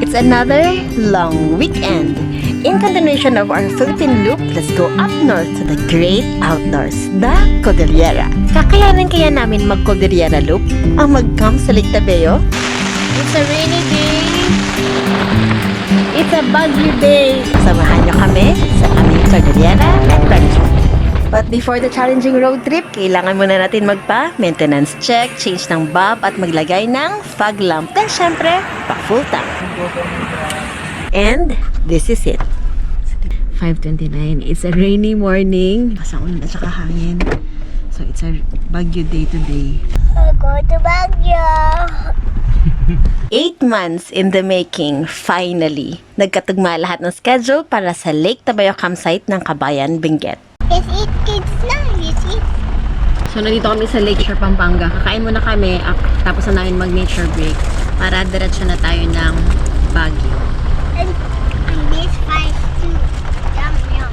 It's another long weekend. In continuation of our Philippine Loop, let's go up north to the great outdoors, the Cordillera. Kakayanin kaya namin mag-Cordillera Loop ang mag-camp sa Lake Tabeo? It's a rainy day. It's a baggy day. Samahan niyo kami sa aming Cordillera Adventure. But before the challenging road trip, kailangan muna natin magpa-maintenance check, change ng bulb at maglagay ng fog lamp. Then syempre, pa-full tank. And this is it. 5:29. It's a rainy morning. Pasang ulan at saka hangin. So it's a Baguio day today. Go to Baguio. 8 months in the making, finally. Nagkatugma lahat ng schedule para sa Lake Tabeo campsite ng Kabayan, Benguet. Let's eat kids now. Let's eat. So nandito kami sa Lakeshore, Pampanga. Kakain muna kami, tapos na namin mag-nature break para diretso na tayo ng Baguio. And this five too. Yum yum.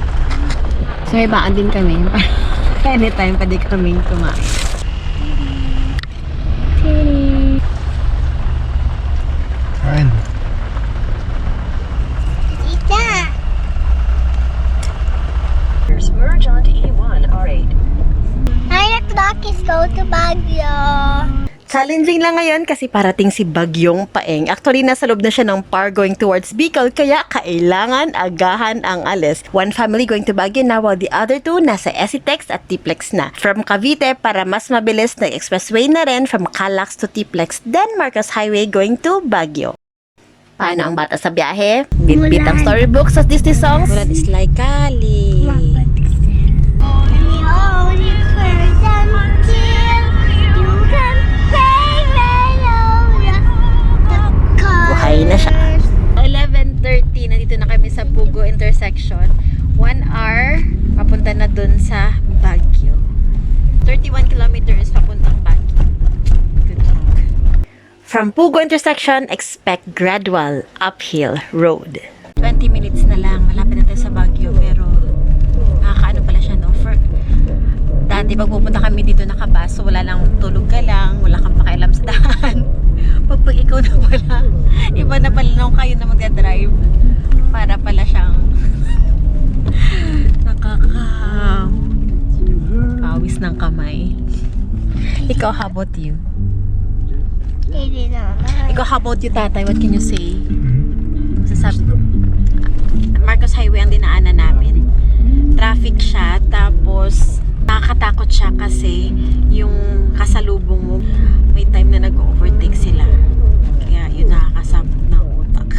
So may baan din kami. Anytime pwede kaming kumain. Fine. Let's eat that. Merge onto E1 R8. 9 o'clock is go to Baguio. Challenging lang ngayon kasi parating si Bagyong Paeng. Actually, nasa loob na siya ng par going towards Bicol, kaya kailangan agahan ang alis. One family going to Baguio na, while the other two nasa Esitex at Tiplex na. From Cavite, para mas mabilis na expressway na rin from Calax to Tiplex, then Marcos Highway going to Baguio. Paano ang bata sa biyahe? Bit-bit ang storybooks at Disney songs. Mulan is like Kali. Buhay na siya. 11:30, nandito na kami sa Pugo intersection. 1 hour, papunta na dun sa Baguio. 31 kilometers papuntang Baguio. Good luck. From Pugo intersection, expect gradual uphill road. 20 minutes na lang, malapit na tayo sa Baguio, pero nakakaano pala siya, no? Dati pag pupunta kami dito nakabas, so wala lang, tulog ka lang, wala kang pakialam sa daan. Pag ikaw na pala, iba na pala nung kayo na magdadrive, para pala siyang nakakawis ng kamay. Ikaw, how about you? Ikaw, how about you, tatay? What can you say? Sasabi, Marcos Highway ang dinaanan namin. Traffic siya, tapos nakakatakot siya kasi yung kasalubong mo, may time na nag-overtake sila. Kaya yun nakakasabot ng utak.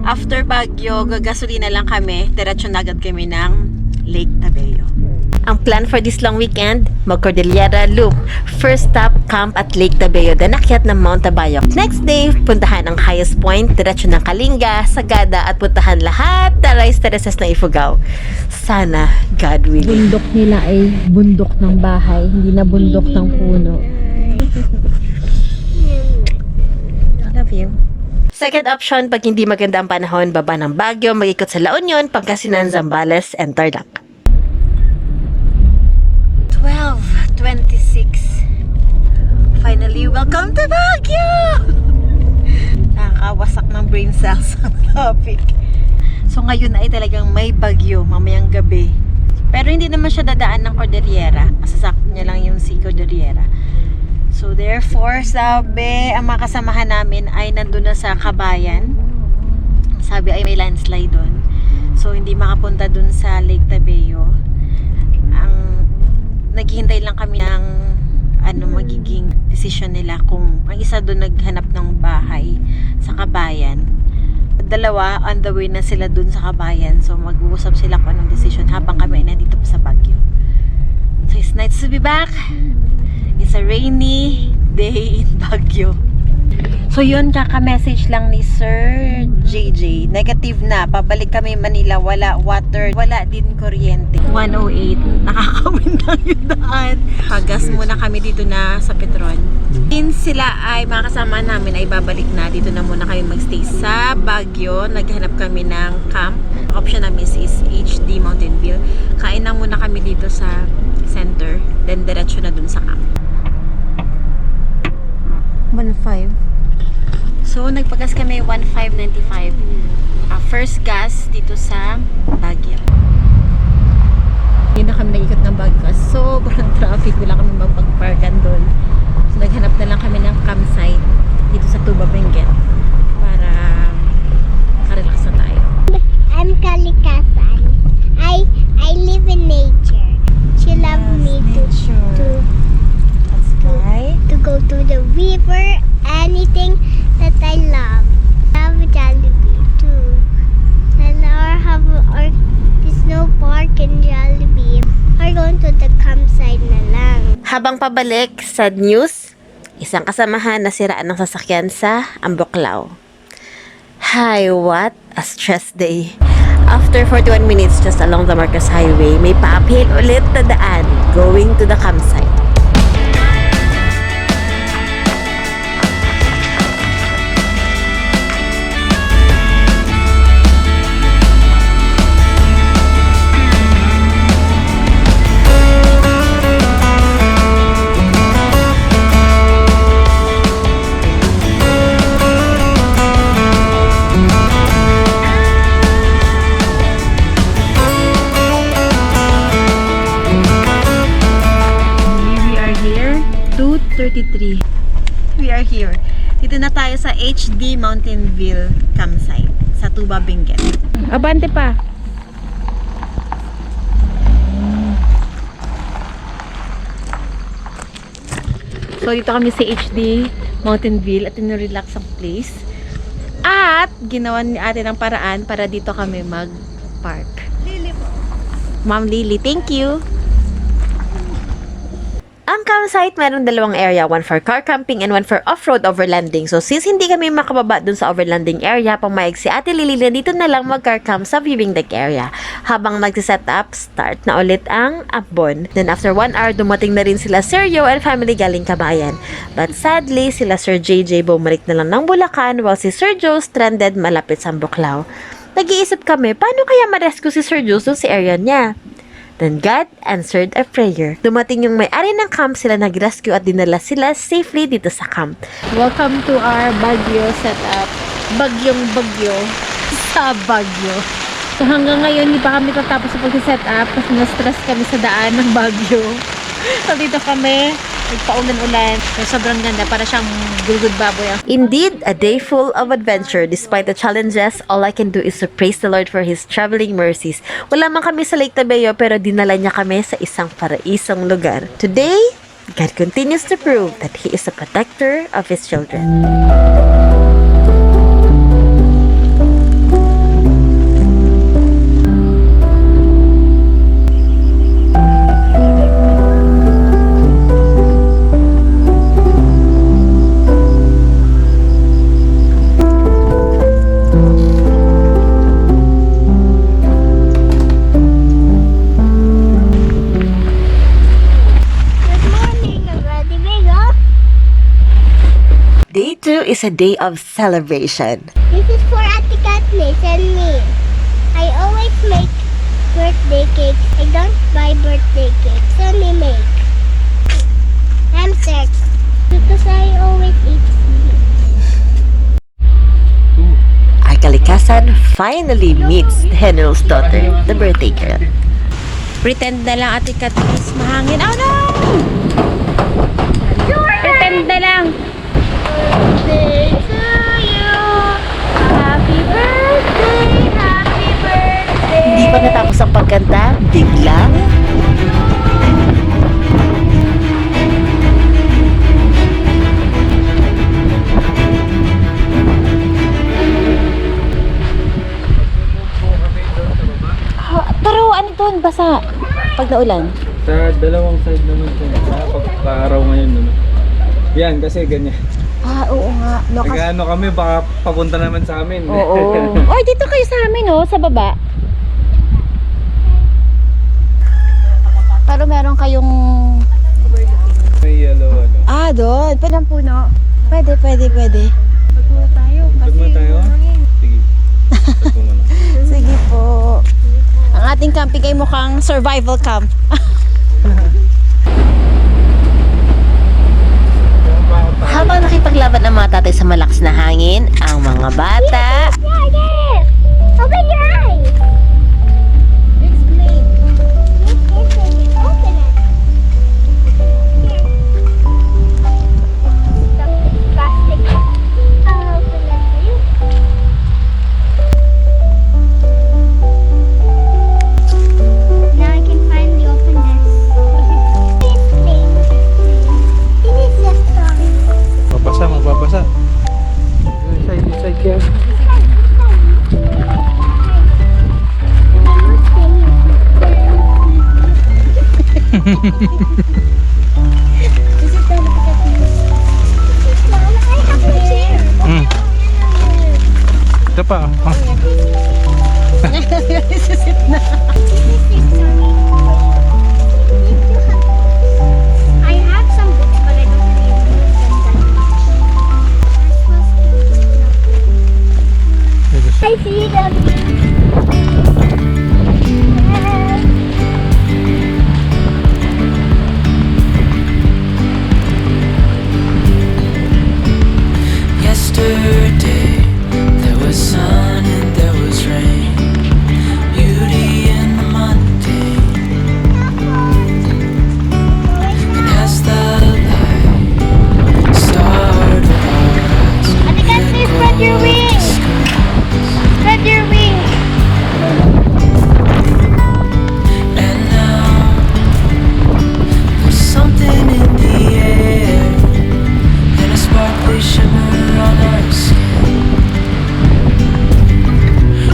After Baguio, gagasolina lang kami, diretso na agad kami ng Lake Tabeo. Ang plan for this long weekend, mag-Cordillera Loop. First stop, camp at Lake Tabeo, then akyat ng Mount Tabayok. Next day, puntahan ang highest point, diretso ng Kalinga, Sagada, at puntahan lahat na rice terraces ng Ifugao. Sana, God willing. Bundok nila ay bundok ng bahay, hindi na bundok ng puno. I love you. Second option, pag hindi maganda ang panahon, baba ng Baguio, mag-ikot sa La Union, Pangasinan, Zambales, and Tarlac. 12:26. Finally, welcome to Baguio! Nakakawasak ng brain cells ang topic. So ngayon ay talagang may bagyo mamayang gabi. Pero hindi naman siya dadaan ng Cordillera. Masasakop niya lang yung si Cordillera. So therefore, sabi, ang mga kasamahan namin ay nandun na sa Kabayan. Sabi ay may landslide doon. So hindi makapunta dun sa Lake Tabeo. Naghihintay lang kami ng magiging decision nila kung ang isa doon naghanap ng bahay sa Kabayan. Dalawa, on the way na sila doon sa Kabayan. So mag-uusap sila kung anong decision habang kami ay nandito pa sa Baguio. So it's nice to be back. It's a rainy day in Baguio. So yun, kaka-message lang ni Sir JJ. Negative na. Pabalik kami Manila. Wala water. Wala din kuryente. 108. Nakakawin lang yung daan. Pagas muna kami dito na sa Petron. Since sila ay mga kasama namin ay babalik na, dito na muna kami magstay sa Baguio. Naghanap kami ng camp. Option namin is HD Mountain View. Kain na muna kami dito sa center. Then diretso na dun sa camp. 1.5. So, nagpagas kami 1.595. First gas dito sa Baguio. Hindi na kami nag-ikot ng Baguio kasi sobrang traffic. Wala kami mapagparkan doon. So, naghanap na lang kami ng campsite dito sa Tuba, Benguet para makarelax na tayo. I'm Kalikasan. I live in nature. She loves me That's right. to go to the river, anything that I love. Love Jollibee too. And or the snow park in Jollibee. Or going to the campsite na lang. Habang pabalik, sad news, isang kasamahan na siraan ng sasakyan sa Ambuklaw. Hi, what a stress day. After 41 minutes just along the Marcos Highway, may pa-uphill ulit na daan going to the campsite. We are here. Dito na tayo sa HD Mountain View campsite sa Tuba, Benguet. Abante pa. So dito kami sa HD Mountain View at relax ang place. At ginawa ni ate ng paraan para dito kami mag-park. Lily po. Ma'am Lily, thank you. Ang campsite, meron dalawang area, one for car camping and one for off-road overlanding. So, since hindi kami makababa dun sa overlanding area, pumayag si Ate Lily na dito na lang mag-car camp sa viewing deck area. Habang nag-set up, start na ulit ang Ambon. Then, after 1 hour, dumating na rin sila Sir Yo and family galing Kabayan. But sadly, sila Sir JJ bumalik na lang ng Bulacan while si Sir Joe stranded malapit sa Ambuklaw. Nag-iisip kami, paano kaya ma-rescue si Sir Joe dun sa area niya? Then God answered a prayer. Dumating yung may-ari ng camp, sila nag-rescue at dinala sila safely dito sa camp. Welcome to our Baguio setup. Bagyong Bagyo sa Baguio. So hanggang ngayon, hindi pa kami tatapos sa pag-set up kasi na-stress kami sa daan ng Baguio. So dito kami, nagpaulan-ulan. So, sobrang ganda, para siyang gulgud baboy. Indeed, a day full of adventure. Despite the challenges, all I can do is to praise the Lord for His traveling mercies. Wala man kami sa Lake Tabeo, pero dinala niya kami sa isang paraisong lugar. Today, God continues to prove that He is a protector of His children. Day 2 is a day of celebration. This is for Ate Katniss and me. I always make birthday cakes. I don't buy birthday cakes. Only make. I'm sick because I always eat sweet. Our kalikasan finally meets the General's daughter, the birthday girl. Pretend na lang, Ate Katniss, mahangin. Oh no! Pretend na lang. Birthday to you. Happy birthday, happy birthday. Hindi pa natapos ang pagkanta, biglang turuan doon, basa pag naulan. Sa dalawang side naman ito. Pagka-araw ngayon. Ano? Yan, kasi ganyan. Oo nga. No, Nag-ano kami, baka papunta naman sa amin. Oo. Oy, dito kayo sa amin, oh, sa baba. Pero meron kayong May yellow ano. doon. Pwede ang puno. Pwede. Pagmo tayo. Pag mo tayo? Sige. Pag mo na. Sige po. Ang ating camping ay mukhang survival camp. Habang nakipaglaban ng mga tatay sa malakas na hangin, ang mga bata. There! Open your eyes! Explain. Open it. Here. Stop this plastic. I'll open it for you. Now I can finally open this. This thing. This is the story. Mabasa, mababasa. Inside kaya. Ito pa. Isisit na. I have some books, but I don't read them that much. I see them. Yesterday there was sun and there was rain, beauty in the mundane. And as the light started our eyes, Ate Kathy, spread your wings. Spread your wings. and now there's something in the air and a sparkly shimmer on our skin,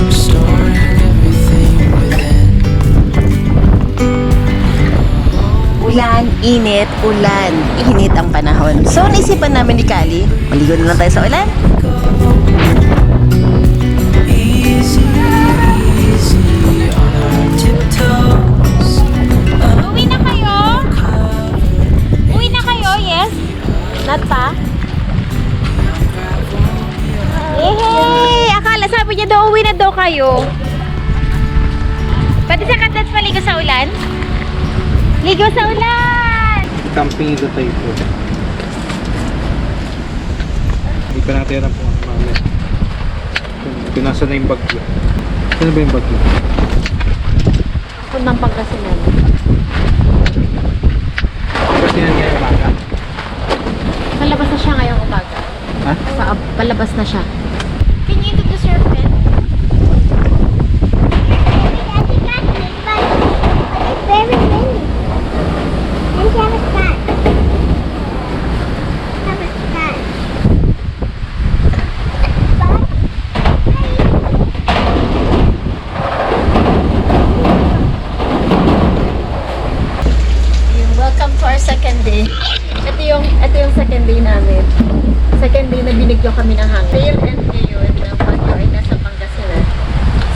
restoring everything within. Ulan, init, ulan. Init ang panahon. So, naisipan namin ni Kali, maligo na lang tayo sa ulan. Easy, easy on our tiptoes. Uwi na kayo? Uwi na kayo, yes? Not pa? Yehey! Akala sabi niya daw uwi na daw kayo. Pwede sa katats maligo sa ulan? Ligo sa ulan! Camping ito tayo po. Hindi pa natin alam po ang mamaya. Kung nasa na yung bagyo. Saan ba yung bagyo? Puntang Pangasinan. Kasi yan ngayon umaga. Palabas na siya ngayong umaga. Ha? Palabas na siya. Can you do the surfing? Ate Kathy, but it's very windy. And she has a fan. Have a fan. Welcome to our second day. Ito yung second day namin. Second day na binigyo kami ng hangin. Tail end ngayon ng Baguio ay nasa Pangasinan.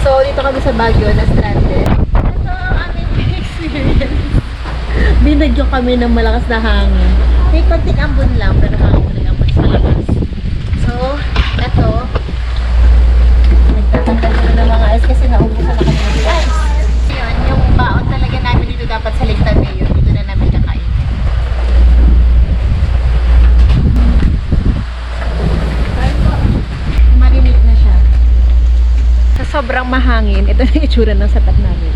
So, dito kami sa Baguio na stranded. Ito ang aming experience. Binigyo kami ng malakas na hangin. May konting ambon lang, pero hangin rin ang mas malakas. So, ito. Nagtatanggal kami ng mga ice kasi naubusan na kami ng ice. Yun, yung baon talaga namin dito dapat sa Lake Taguig. Dito na namin kakain. Marinig na siya. Sa sobrang mahangin, ito na yung itsura ng sapat namin.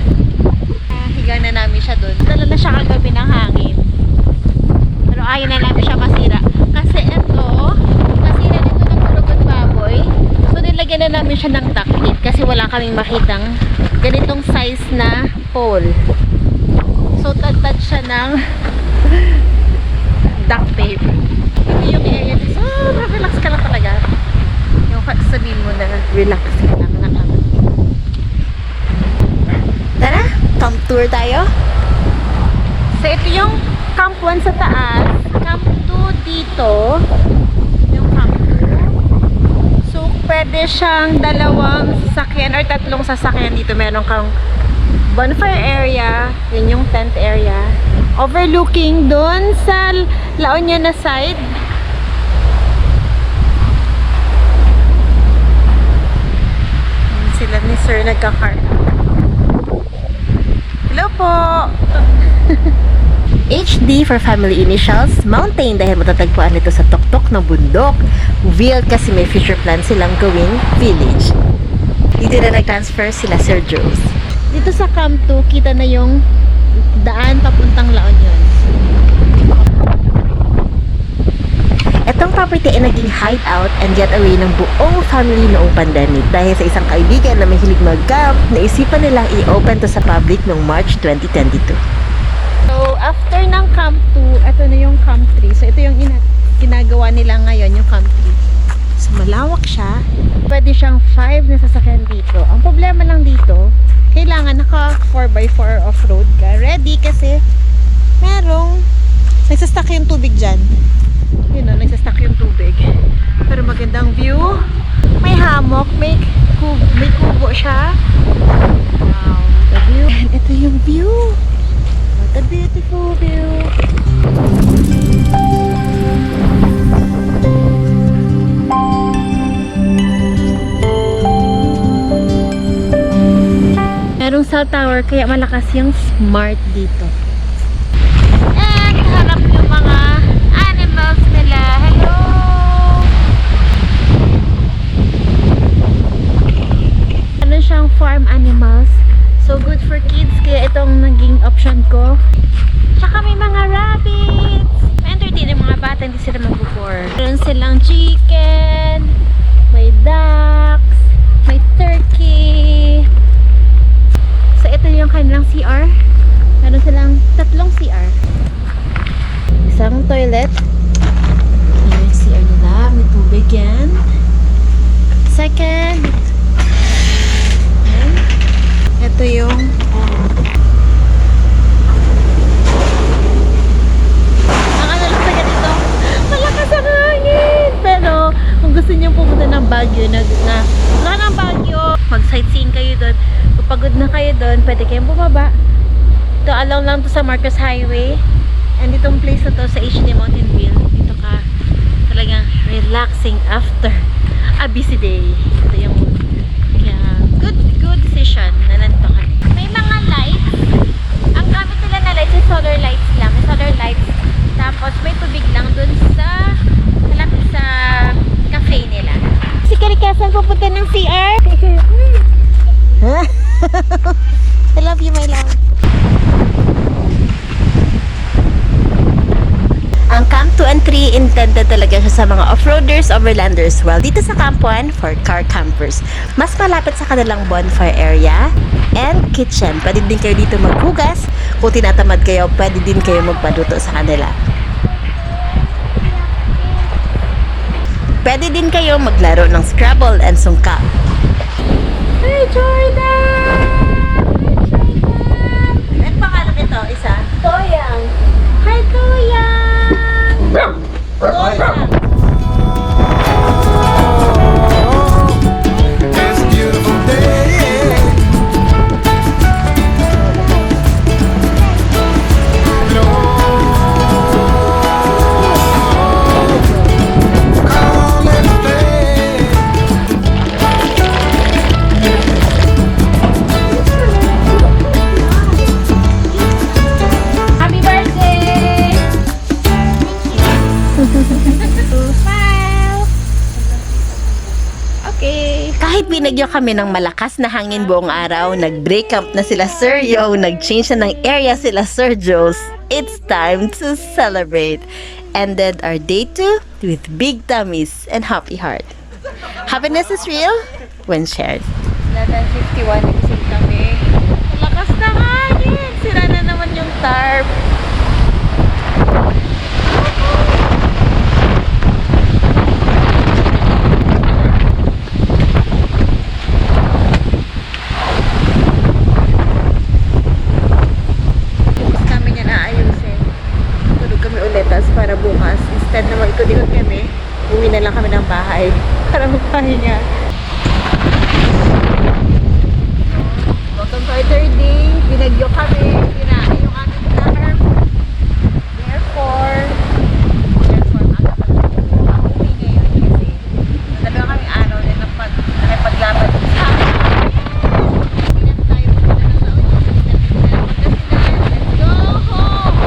Higa na namin siya doon. Dala na siya kagabi ng hangin. Pero ayaw na namin siya masira. Kasi ito, nasira dito ng tulugot baboy. So nilagyan na namin siya ng duct tape kasi wala kaming makitang ganitong size na hole. So tad siya ng duct tape. Ito yung area dito. So relax ka lang talaga. Yung sabihin mo na relaxing lang na kami. Tara, camp tour tayo. So ito yung camp 1 sa taas, camp 2 dito. Yung camp 2. So pwede siyang dalawang sasakyan or tatlong sasakyan dito. Meron kang bonfire area, yun yung tent area. Overlooking doon sa La Union na side. Sila ni Sir nagka-car. Hello po! HD for family initials. Mountain dahil matatagpuan ito sa tuktok ng bundok. Ville kasi may future plan silang gawing village. Dito na nag-transfer sila Sir Joes. Dito sa Camp 2, kita na yung daan papuntang La Union. Itong property ay naging hideout and getaway ng buong family noong pandemic dahil sa isang kaibigan na mahilig mag-camp, naisipan nilang i-open to sa public noong March 2022. So, after ng Camp 2, ito na yung Camp 3. So, ito yung ginagawa nila ngayon, yung Camp 3. So, malawak siya. Pwede siyang 5 na sasakyan dito. Ang problema lang dito, kailangan naka 4x4 off-road ka. Ready kasi merong nagsastuck yung tubig dyan. Yun o, nagsastuck yung tubig. Pero magandang view. May hammock, may kubo siya. Wow, the view. And ito yung view. What a beautiful view. Merong cell tower kaya malakas yung smart dito. And harap yung mga animals nila. Hello! Ano siyang farm animals. So good for kids kaya itong naging option ko. Tsaka may mga rabbits. Ma-entertain yung mga bata, hindi sila mag-bore. Meron silang chicken, may ducks, may turkey. So ito yung kanilang CR. Meron silang 3 CR. Isang toilet. Ayan yung CR nila. May tubig yan. Second. Ayan. Ito yung ang ano lang sa ganito, malakas ang hangin. Pero kung gusto niyo pumunta ng Baguio, wala ng Baguio, mag-sightseeing kayo doon. Kung pagod na kayo doon, pwede kayong bumaba. Ito along lang to sa Marcos Highway. And itong place na to sa HD Mountain View. Dito ka talagang relaxing after a busy day. Ito yung good decision na nandito kami. May mga lights. Ang gamit nila na lights ay solar lights lang. May solar lights. Tapos may tubig lang dun sa malapit sa cafe nila. Si Karikasan pupunta ng CR. I love you, my love. Ang Camp 2 and 3 intended talaga siya sa mga off-roaders, overlanders, while dito sa Camp 1 for car campers. Mas malapit sa kanilang bonfire area and kitchen. Pwede din kayo dito maghugas. Kung tinatamad kayo, pwede din kayo magpaluto sa kanila. Pwede din kayo maglaro ng Scrabble and Sungka. Hey, Jordan! Hi, Jordan! Ano pangalan nito? Isa? Toyang. Hi, Toyang! Toyang! It's a beautiful day. Come on, let's play. Happy birthday! Smile! Okay. Kahit binagyo kami ng malakas na hangin buong araw, nag-break up na sila Sir Yo, nag-change na ng area sila Sir Joes. It's time to celebrate. Ended our day 2 with big tummies and happy heart. Happiness is real when shared. 11:51 nagising kami. Malakas na hangin! Sira na naman yung tarp. Para bukas, instead na mag-ikot-ikot kami, uwi na lang kami ng bahay para magpahinga. Welcome to our third day. Binagyo kami, kinain yung ating tarp. Therefore, aga pa uwi ngayon kasi natabi kami araw din nakipaglaban sa amin. Let's go home!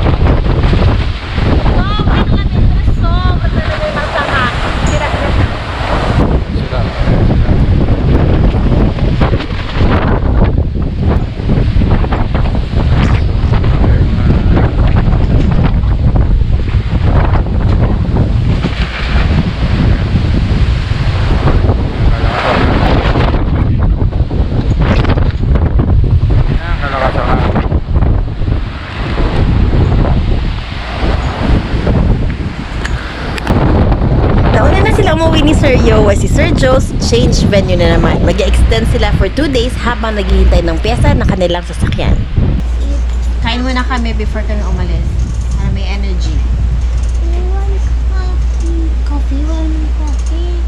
na sila umuwi ni Sir Yo at si Sir Joe's change venue na naman. Mag-extend sila for 2 days habang naghihintay ng pyesa ng kanilang sasakyan. Kain muna kami before kami umalis. Para may energy. Coffee, one coffee.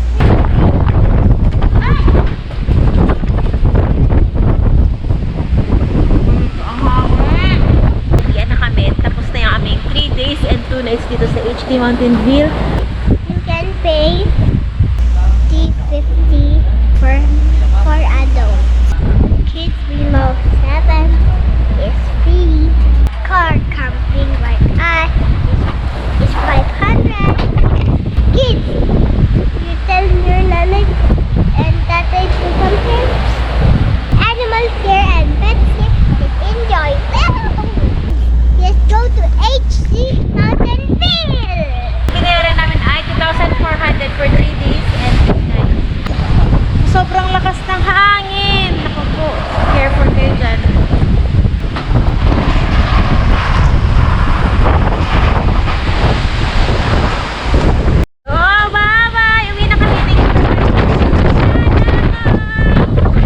Iyan na kami. Tapos na yung aming 3 days and 2 nights dito sa HD Mountain View. You can pay $3.50 for adults. Kids below 7 is free. Car camping like us is 500. Kids, you tell your nanay and tatay to come here. Animal care and pet care is enjoy. Let's go to HD Mountainville. Binayaran namin ay 2,400 for 3 days and 2 nights. Sobrang lakas ng hangin. Naku po, careful kayo dyan. Oh, bye-bye! Uwi na kami.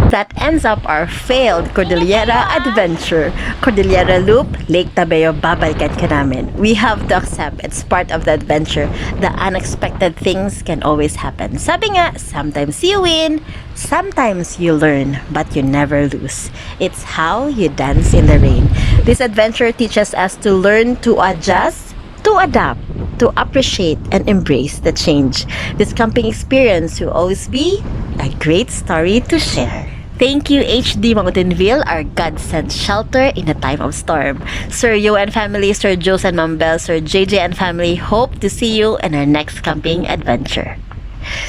That ends up our failed Cordillera adventure. Cordillera Loop, Lake Tabeo, babalikan ka namin. We have to accept it's part of the adventure. The unexpected things can always happen. Sabi nga, sometimes you win, sometimes you learn, but you never lose. It's how you dance in the rain. This adventure teaches us to learn to adjust, to adapt, to appreciate and embrace the change. This camping experience will always be a great story to share. Thank you HD Mountainville, our God-sent shelter in a time of storm. Sir Yo and family, Sir Jose and Ma'am Belle, Sir JJ and family, hope to see you in our next camping adventure.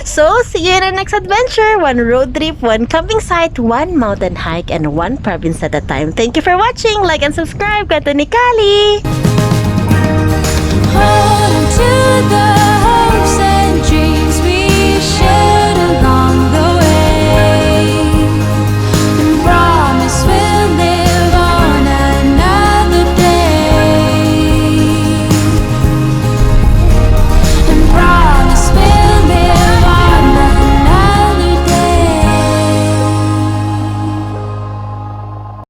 So, see you in our next adventure. 1 road trip, 1 camping site, 1 mountain hike, and 1 province at a time. Thank you for watching. Like and subscribe. Kwento ni Kali! Hold on to the